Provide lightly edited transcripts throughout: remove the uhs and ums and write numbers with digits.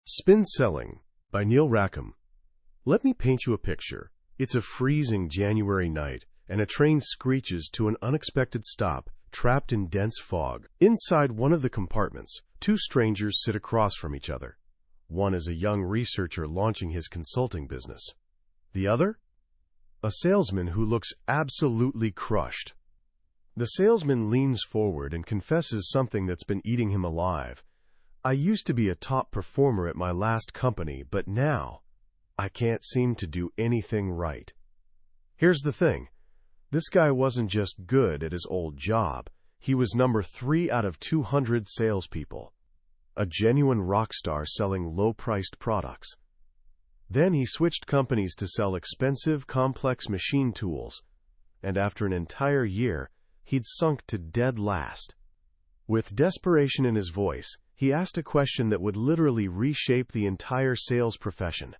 Spin Selling by Neil Rackham. Let me paint you a picture. It's a freezing January night, and a train screeches to an unexpected stop, trapped in dense fog. Inside one of the compartments, two strangers sit across from each other. One is a young researcher launching his consulting business. The other? A salesman who looks absolutely crushed. The salesman leans forward and confesses something that's been eating him alive. I used to be a top performer at my last company, but now I can't seem to do anything right. Here's the thing. This guy wasn't just good at his old job. He was number 3 out of 200 salespeople. A genuine rock star selling low-priced products. Then he switched companies to sell expensive, complex machine tools, and after an entire year, he'd sunk to dead last. With desperation in his voice, he asked a question that would literally reshape the entire sales profession.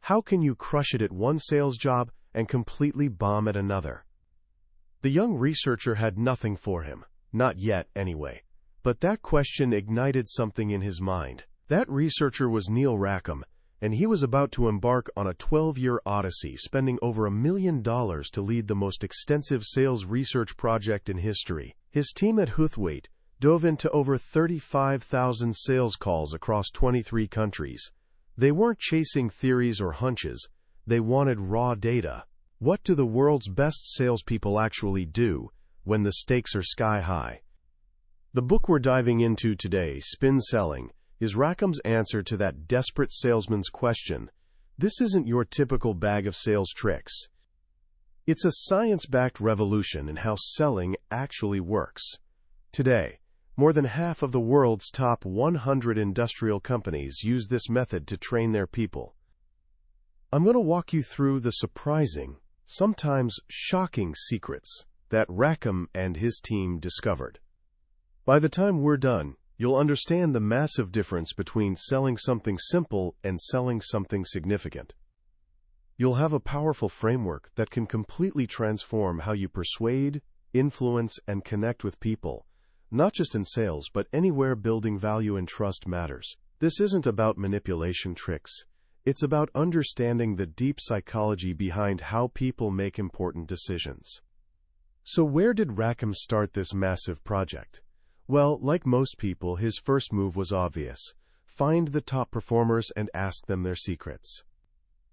How can you crush it at one sales job and completely bomb at another? The young researcher had nothing for him, not yet anyway. But that question ignited something in his mind. That researcher was Neil Rackham, and he was about to embark on a 12-year odyssey, spending over $1 million to lead the most extensive sales research project in history. His team at Huthwaite dove into over 35,000 sales calls across 23 countries. They weren't chasing theories or hunches. They wanted raw data. What do the world's best salespeople actually do when the stakes are sky high? The book we're diving into today, Spin Selling, is Rackham's answer to that desperate salesman's question. This isn't your typical bag of sales tricks. It's a science-backed revolution in how selling actually works. Today, more than half of the world's top 100 industrial companies use this method to train their people. I'm going to walk you through the surprising, sometimes shocking secrets that Rackham and his team discovered. By the time we're done, you'll understand the massive difference between selling something simple and selling something significant. You'll have a powerful framework that can completely transform how you persuade, influence, and connect with people, not just in sales, but anywhere building value and trust matters. This isn't about manipulation tricks. It's about understanding the deep psychology behind how people make important decisions. So where did Rackham start this massive project? Well, like most people, his first move was obvious. Find the top performers and ask them their secrets.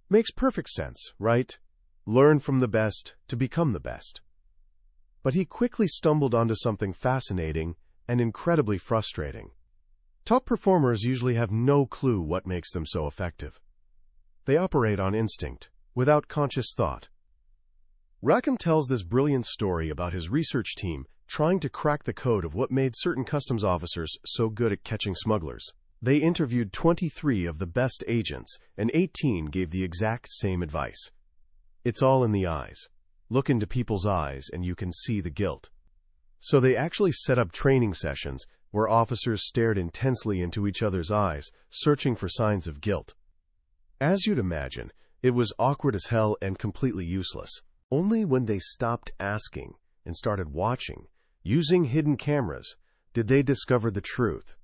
Makes perfect sense, right? Learn from the best to become the best. But he quickly stumbled onto something fascinating and incredibly frustrating. Top performers usually have no clue what makes them so effective. They operate on instinct, without conscious thought. Rackham tells this brilliant story about his research team trying to crack the code of what made certain customs officers so good at catching smugglers. They interviewed 23 of the best agents, and 18 gave the exact same advice. It's all in the eyes. Look into people's eyes and you can see the guilt. So they actually set up training sessions where officers stared intensely into each other's eyes, searching for signs of guilt. As you'd imagine, it was awkward as hell and completely useless. Only when they stopped asking and started watching, using hidden cameras, did they discover the truth.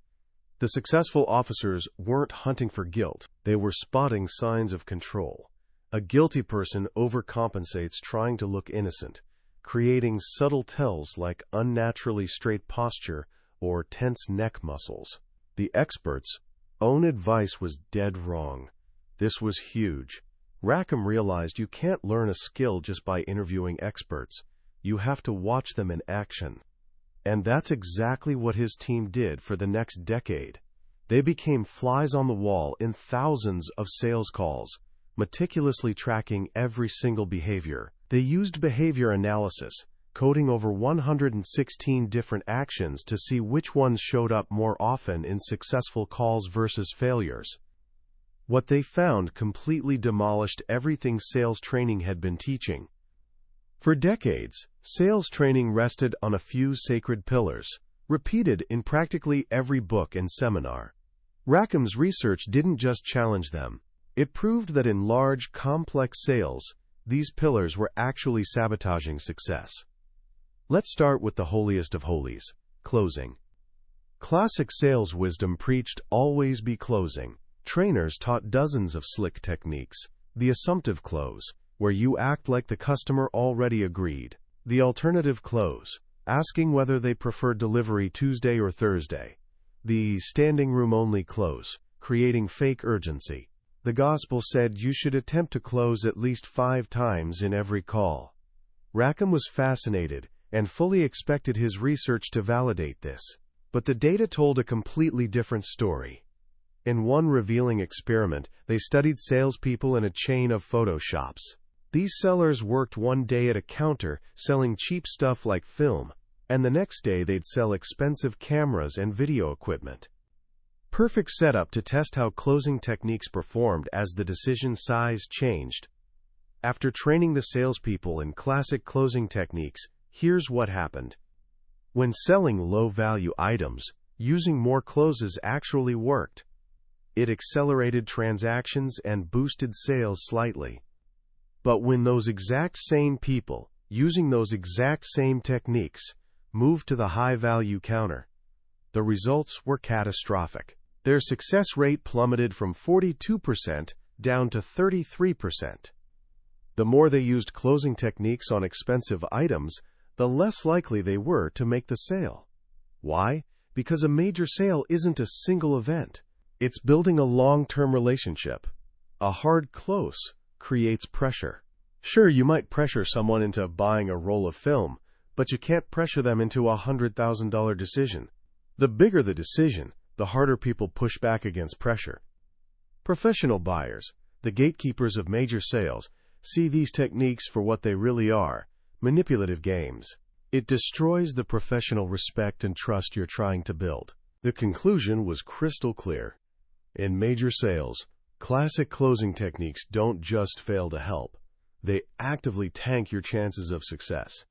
The successful officers weren't hunting for guilt. They were spotting signs of control. A guilty person overcompensates trying to look innocent, creating subtle tells like unnaturally straight posture or tense neck muscles. The experts' own advice was dead wrong. This was huge. Rackham realized you can't learn a skill just by interviewing experts. You have to watch them in action. And that's exactly what his team did for the next decade. They became flies on the wall in thousands of sales calls, meticulously tracking every single behavior. They used behavior analysis, coding over 116 different actions to see which ones showed up more often in successful calls versus failures. What they found completely demolished everything sales training had been teaching. For decades, sales training rested on a few sacred pillars, repeated in practically every book and seminar. Rackham's research didn't just challenge them. It proved that in large, complex sales, these pillars were actually sabotaging success. Let's start with the holiest of holies, closing. Classic sales wisdom preached always be closing. Trainers taught dozens of slick techniques. The assumptive close, where you act like the customer already agreed. The alternative close, asking whether they prefer delivery Tuesday or Thursday. The standing room only close, creating fake urgency. The gospel said you should attempt to close at least 5 times in every call. Rackham was fascinated and fully expected his research to validate this. But the data told a completely different story. In one revealing experiment, they studied salespeople in a chain of photo shops. These sellers worked one day at a counter selling cheap stuff like film, and the next day they'd sell expensive cameras and video equipment. Perfect setup to test how closing techniques performed as the decision size changed. After training the salespeople in classic closing techniques, here's what happened. When selling low-value items, using more closes actually worked. It accelerated transactions and boosted sales slightly. But when those exact same people, using those exact same techniques, moved to the high-value counter, the results were catastrophic. Their success rate plummeted from 42% down to 33%. The more they used closing techniques on expensive items, the less likely they were to make the sale. Why? Because a major sale isn't a single event. It's building a long-term relationship. A hard close creates pressure. Sure, you might pressure someone into buying a roll of film, but you can't pressure them into a $100,000 decision. The bigger the decision, the harder people push back against pressure. Professional buyers, the gatekeepers of major sales, see these techniques for what they really are: manipulative games. It destroys the professional respect and trust you're trying to build. The conclusion was crystal clear. In major sales, classic closing techniques don't just fail to help. They actively tank your chances of success.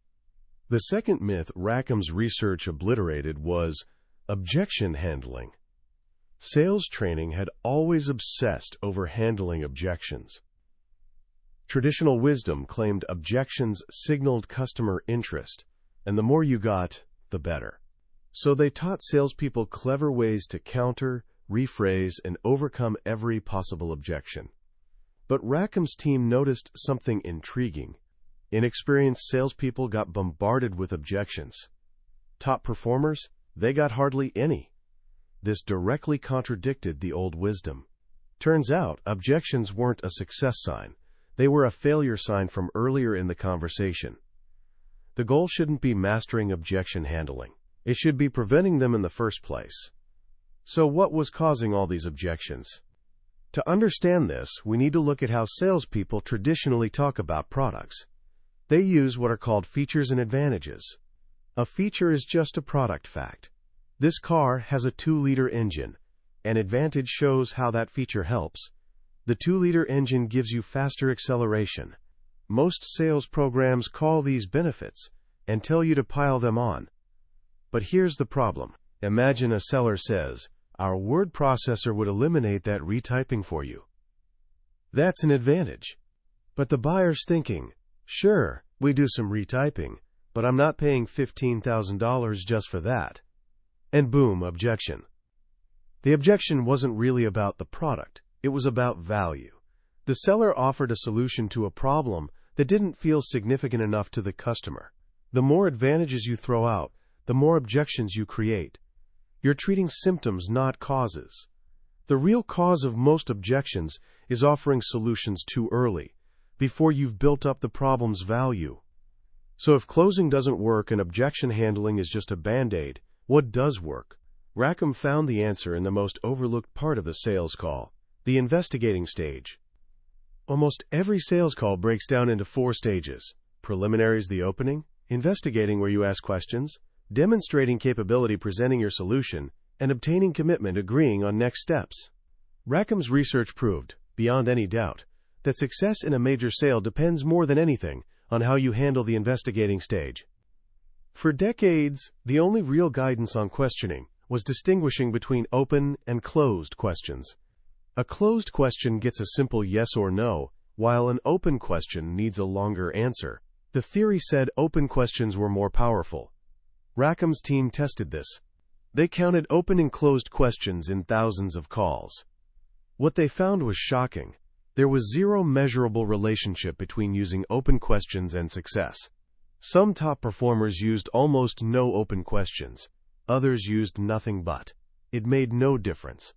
The second myth Rackham's research obliterated was objection handling. Sales training had always obsessed over handling objections. Traditional wisdom claimed objections signaled customer interest, and the more you got, the better. So they taught salespeople clever ways to counter, rephrase, and overcome every possible objection. But Rackham's team noticed something intriguing. Inexperienced salespeople got bombarded with objections. Top performers, they got hardly any. This directly contradicted the old wisdom. Turns out, objections weren't a success sign. They were a failure sign from earlier in the conversation. The goal shouldn't be mastering objection handling. It should be preventing them in the first place. So what was causing all these objections? To understand this, we need to look at how salespeople traditionally talk about products. They use what are called features and advantages. A feature is just a product fact. This car has a 2-liter engine. An advantage shows how that feature helps. The 2-liter engine gives you faster acceleration. Most sales programs call these benefits and tell you to pile them on. But here's the problem. Imagine a seller says, "Our word processor would eliminate that retyping for you." That's an advantage. But the buyer's thinking, "Sure, we do some retyping, but I'm not paying $15,000 just for that." And boom, objection. The objection wasn't really about the product. It was about value. The seller offered a solution to a problem that didn't feel significant enough to the customer. The more advantages you throw out, the more objections you create. You're treating symptoms, not causes. The real cause of most objections is offering solutions too early, before you've built up the problem's value. So if closing doesn't work and objection handling is just a band-aid, what does work? Rackham found the answer in the most overlooked part of the sales call, the investigating stage. Almost every sales call breaks down into 4 stages. Preliminaries, the opening; investigating, where you ask questions; demonstrating capability, presenting your solution; and obtaining commitment, agreeing on next steps. Rackham's research proved, beyond any doubt, that success in a major sale depends more than anything on how you handle the investigating stage. For decades, the only real guidance on questioning was distinguishing between open and closed questions. A closed question gets a simple yes or no, while an open question needs a longer answer. The theory said open questions were more powerful. Rackham's team tested this. They counted open and closed questions in thousands of calls. What they found was shocking. There was zero measurable relationship between using open questions and success. Some top performers used almost no open questions. Others used nothing but. It made no difference.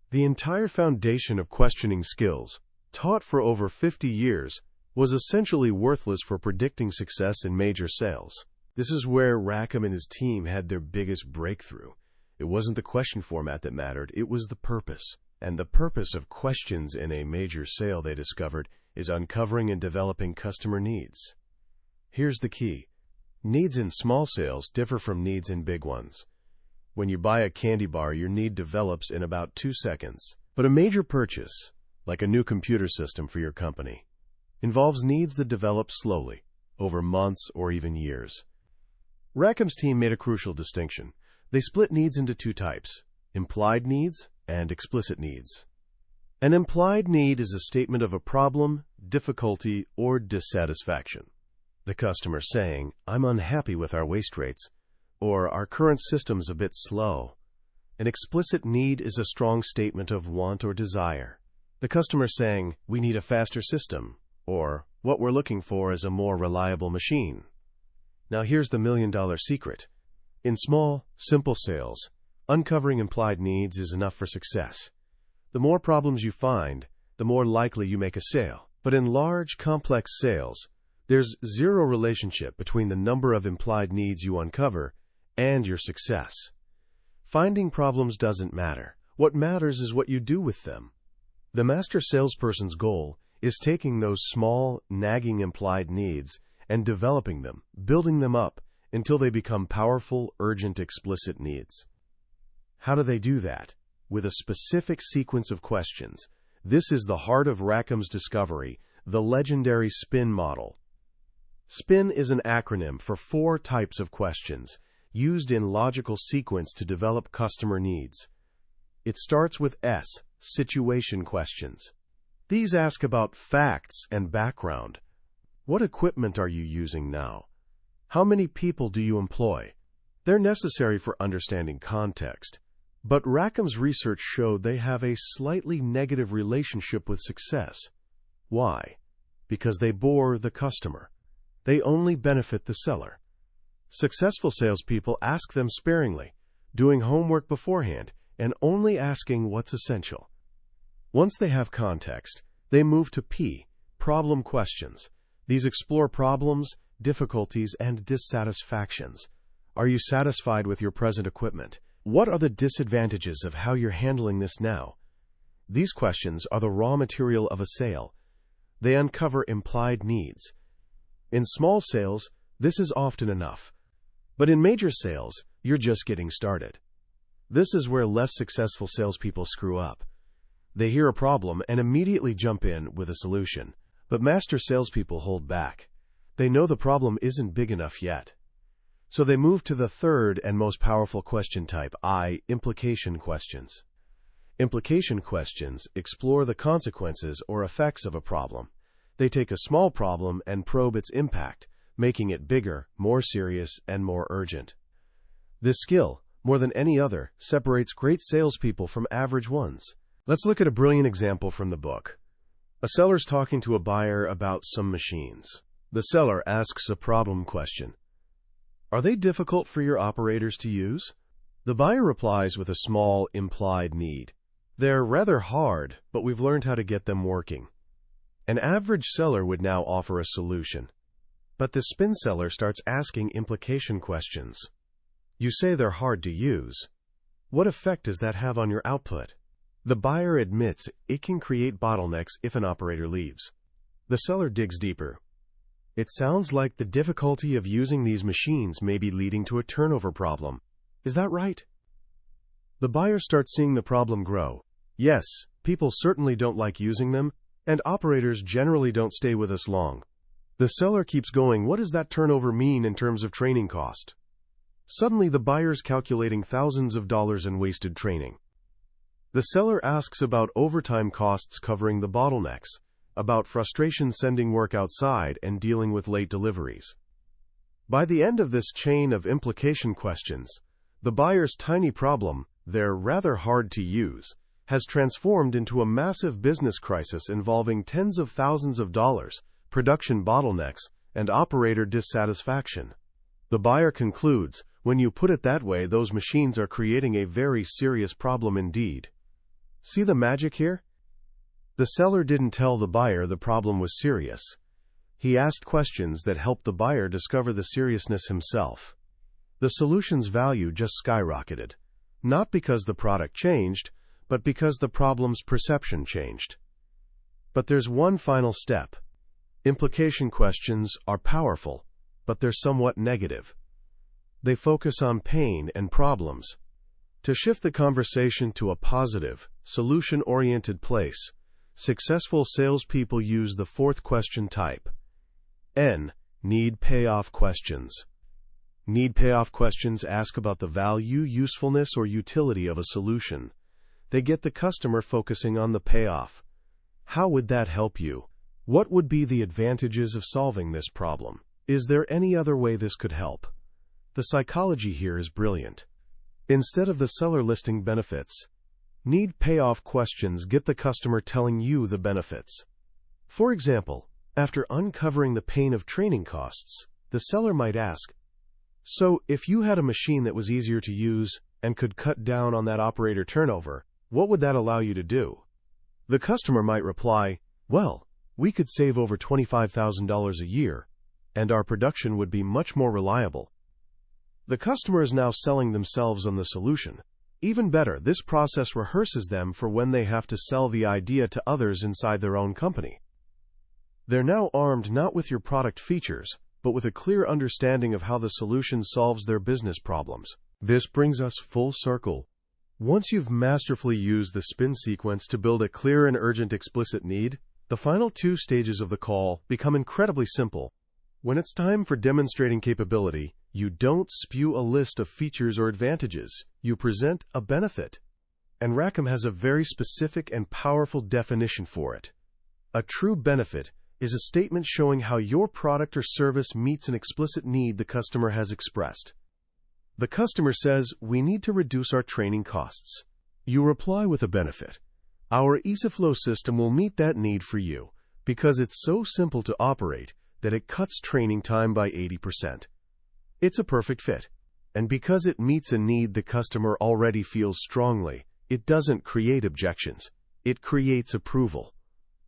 The entire foundation of questioning skills, taught for over 50 years, was essentially worthless for predicting success in major sales. This is where Rackham and his team had their biggest breakthrough. It wasn't the question format that mattered, it was the purpose. And the purpose of questions in a major sale, they discovered, is uncovering and developing customer needs. Here's the key. Needs in small sales differ from needs in big ones. When you buy a candy bar, your need develops in about 2 seconds. But a major purchase, like a new computer system for your company, involves needs that develop slowly, over months or even years. Rackham's team made a crucial distinction. They split needs into 2 types, implied needs and explicit needs. An implied need is a statement of a problem, difficulty, or dissatisfaction. The customer saying, "I'm unhappy with our waste rates," or "our current system's a bit slow." An explicit need is a strong statement of want or desire. The customer saying, "We need a faster system," or "What we're looking for is a more reliable machine." Now here's the $1,000,000 secret. In small, simple sales, uncovering implied needs is enough for success. The more problems you find, the more likely you make a sale. But in large, complex sales, there's zero relationship between the number of implied needs you uncover and your success. Finding problems doesn't matter. What matters is what you do with them. The master salesperson's goal is taking those small, nagging implied needs and developing them, building them up until they become powerful, urgent, explicit needs. How do they do that? With a specific sequence of questions. This is the heart of Rackham's discovery, the legendary SPIN model. SPIN is an acronym for 4 types of questions, used in logical sequence to develop customer needs. It starts with S, situation questions. These ask about facts and background. What equipment are you using now? How many people do you employ? They're necessary for understanding context. But Rackham's research showed they have a slightly negative relationship with success. Why? Because they bore the customer. They only benefit the seller. Successful salespeople ask them sparingly, doing homework beforehand, and only asking what's essential. Once they have context, they move to P, problem questions. These explore problems, difficulties, and dissatisfactions. Are you satisfied with your present equipment? What are the disadvantages of how you're handling this now? These questions are the raw material of a sale. They uncover implied needs. In small sales, this is often enough. But in major sales, you're just getting started. This is where less successful salespeople screw up. They hear a problem and immediately jump in with a solution. But master salespeople hold back. They know the problem isn't big enough yet. So they move to the third and most powerful question type, I, implication questions. Implication questions explore the consequences or effects of a problem. They take a small problem and probe its impact, making it bigger, more serious, and more urgent. This skill, more than any other, separates great salespeople from average ones. Let's look at a brilliant example from the book. A seller's talking to a buyer about some machines. The seller asks a problem question. Are they difficult for your operators to use? The buyer replies with a small, implied need. They're rather hard, but we've learned how to get them working. An average seller would now offer a solution. But the spin seller starts asking implication questions. You say they're hard to use. What effect does that have on your output? The buyer admits it can create bottlenecks if an operator leaves. The seller digs deeper. It sounds like the difficulty of using these machines may be leading to a turnover problem. Is that right? The buyer starts seeing the problem grow. Yes, people certainly don't like using them, and operators generally don't stay with us long. The seller keeps going, what does that turnover mean in terms of training cost? Suddenly the buyer's calculating thousands of dollars in wasted training. The seller asks about overtime costs covering the bottlenecks, about frustration sending work outside and dealing with late deliveries. By the end of this chain of implication questions, the buyer's tiny problem, they're rather hard to use, has transformed into a massive business crisis involving tens of thousands of dollars, production bottlenecks, and operator dissatisfaction. The buyer concludes, when you put it that way, those machines are creating a very serious problem indeed. See the magic here? The seller didn't tell the buyer the problem was serious. He asked questions that helped the buyer discover the seriousness himself. The solution's value just skyrocketed, not because the product changed, but because the problem's perception changed. But there's one final step. Implication questions are powerful, but they're somewhat negative. They focus on pain and problems. To shift the conversation to a positive, solution-oriented place, successful salespeople use the fourth question type. N. Need-payoff questions. Need-payoff questions ask about the value, usefulness, or utility of a solution. They get the customer focusing on the payoff. How would that help you? What would be the advantages of solving this problem? Is there any other way this could help? The psychology here is brilliant. Instead of the seller listing benefits, need-payoff questions get the customer telling you the benefits. For example, after uncovering the pain of training costs, the seller might ask, "So, if you had a machine that was easier to use and could cut down on that operator turnover, what would that allow you to do?" The customer might reply, "Well, we could save over $25,000 a year, and our production would be much more reliable." The customer is now selling themselves on the solution. Even better, this process rehearses them for when they have to sell the idea to others inside their own company. They're now armed not with your product features, but with a clear understanding of how the solution solves their business problems. This brings us full circle. Once you've masterfully used the spin sequence to build a clear and urgent explicit need, the final two stages of the call become incredibly simple. When it's time for demonstrating capability, you don't spew a list of features or advantages. You present a benefit. And Rackham has a very specific and powerful definition for it. A true benefit is a statement showing how your product or service meets an explicit need the customer has expressed. The customer says, "We need to reduce our training costs." You reply with a benefit. "Our EasyFlow system will meet that need for you because it's so simple to operate that it cuts training time by 80%. It's a perfect fit. And because it meets a need the customer already feels strongly, it doesn't create objections. It creates approval."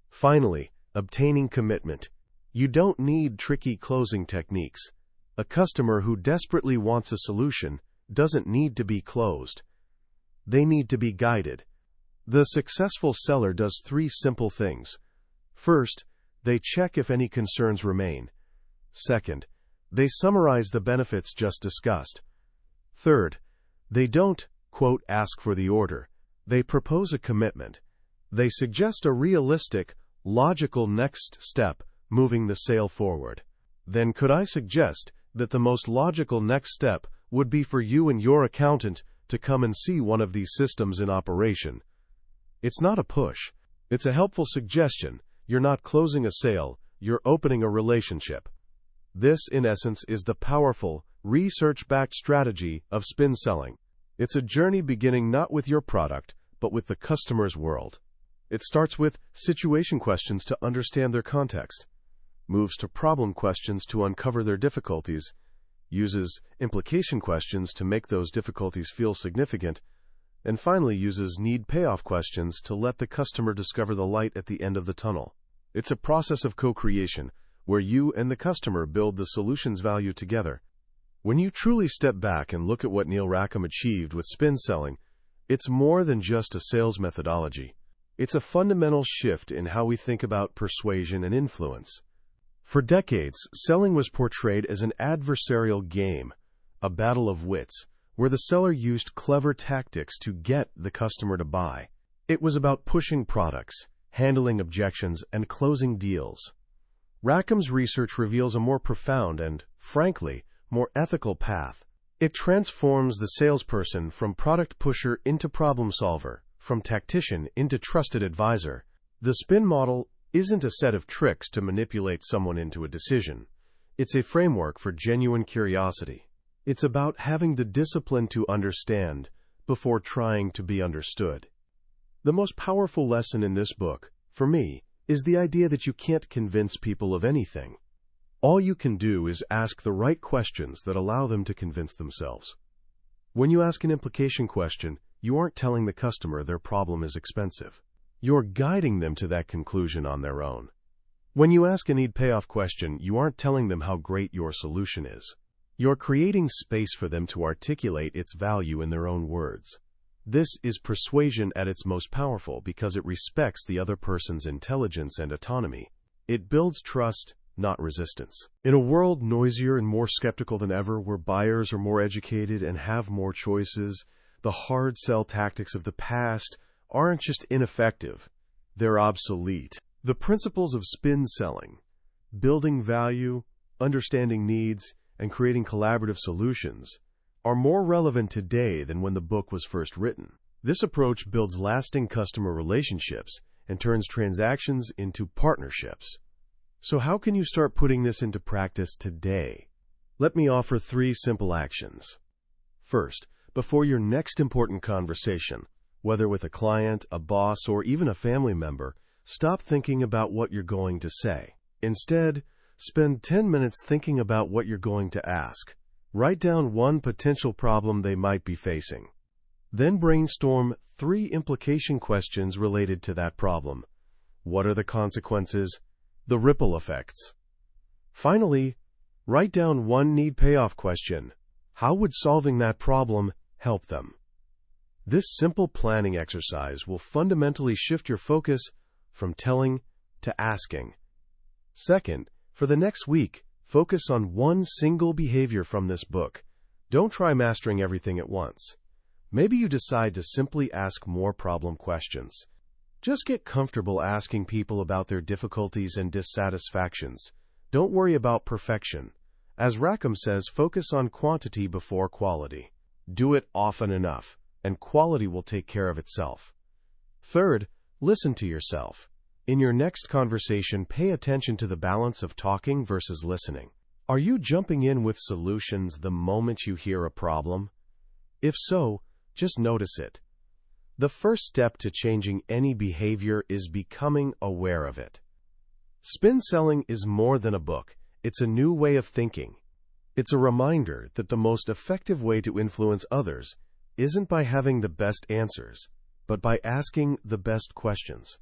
Finally, obtaining commitment. You don't need tricky closing techniques. A customer who desperately wants a solution doesn't need to be closed. They need to be guided. The successful seller does three simple things. First, they check if any concerns remain. Second, they summarize the benefits just discussed. Third, they don't, quote, ask for the order. They propose a commitment. They suggest a realistic, logical next step, moving the sale forward. Then could I suggest that the most logical next step would be for you and your accountant to come and see one of these systems in operation? It's not a push. It's a helpful suggestion. You're not closing a sale, you're opening a relationship. This, in essence, is the powerful, research-backed strategy of spin selling. It's a journey beginning not with your product, but with the customer's world. It starts with situation questions to understand their context, moves to problem questions to uncover their difficulties, uses implication questions to make those difficulties feel significant, and finally uses need-payoff questions to let the customer discover the light at the end of the tunnel. It's a process of co-creation, where you and the customer build the solution's value together. When you truly step back and look at what Neil Rackham achieved with spin selling, it's more than just a sales methodology. It's a fundamental shift in how we think about persuasion and influence. For decades, selling was portrayed as an adversarial game, a battle of wits, where the seller used clever tactics to get the customer to buy. It was about pushing products, handling objections, and closing deals. Rackham's research reveals a more profound and, frankly, more ethical path. It transforms the salesperson from product pusher into problem solver, from tactician into trusted advisor. The spin model isn't a set of tricks to manipulate someone into a decision. It's a framework for genuine curiosity. It's about having the discipline to understand before trying to be understood. The most powerful lesson in this book, for me, is the idea that you can't convince people of anything. All you can do is ask the right questions that allow them to convince themselves. When you ask an implication question, you aren't telling the customer their problem is expensive. You're guiding them to that conclusion on their own. When you ask a need-payoff question, you aren't telling them how great your solution is. You're creating space for them to articulate its value in their own words. This is persuasion at its most powerful because it respects the other person's intelligence and autonomy. It builds trust, not resistance. In a world noisier and more skeptical than ever, where buyers are more educated and have more choices, the hard sell tactics of the past aren't just ineffective, they're obsolete. The principles of spin selling, building value, understanding needs, and creating collaborative solutions are more relevant today than when the book was first written. This approach builds lasting customer relationships and turns transactions into partnerships. So how can you start putting this into practice today? Let me offer 3 simple actions. First, before your next important conversation, whether with a client, a boss, or even a family member, stop thinking about what you're going to say. Instead, spend 10 minutes thinking about what you're going to ask. Write down one potential problem they might be facing. Then brainstorm 3 implication questions related to that problem. What are the consequences? The ripple effects. Finally, write down one need-payoff question. How would solving that problem help them? This simple planning exercise will fundamentally shift your focus from telling to asking. Second, for the next week, focus on one single behavior from this book. Don't try mastering everything at once. Maybe you decide to simply ask more problem questions. Just get comfortable asking people about their difficulties and dissatisfactions. Don't worry about perfection. As Rackham says, focus on quantity before quality. Do it often enough, and quality will take care of itself. Third, listen to yourself. In your next conversation, pay attention to the balance of talking versus listening. Are you jumping in with solutions the moment you hear a problem? If so, just notice it. The first step to changing any behavior is becoming aware of it. Spin selling is more than a book. It's a new way of thinking. It's a reminder that the most effective way to influence others isn't by having the best answers, but by asking the best questions.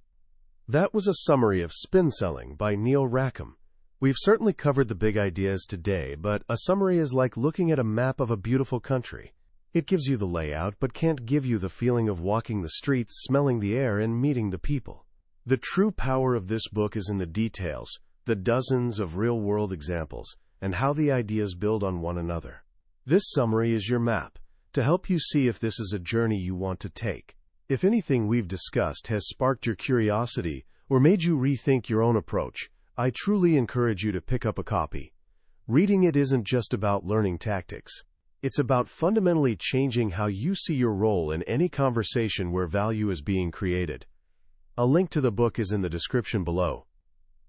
That was a summary of Spin Selling by Neil Rackham. We've certainly covered the big ideas today, but a summary is like looking at a map of a beautiful country. It gives you the layout, but can't give you the feeling of walking the streets, smelling the air, and meeting the people. The true power of this book is in the details, the dozens of real-world examples, and how the ideas build on one another. This summary is your map, to help you see if this is a journey you want to take. If anything we've discussed has sparked your curiosity or made you rethink your own approach, I truly encourage you to pick up a copy. Reading it isn't just about learning tactics. It's about fundamentally changing how you see your role in any conversation where value is being created. A link to the book is in the description below.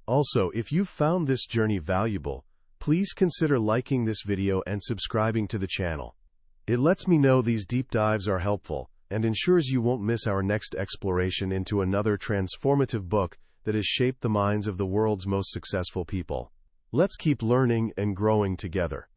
Also, if you've found this journey valuable, please consider liking this video and subscribing to the channel. It lets me know these deep dives are helpful and ensures you won't miss our next exploration into another transformative book that has shaped the minds of the world's most successful people. Let's keep learning and growing together.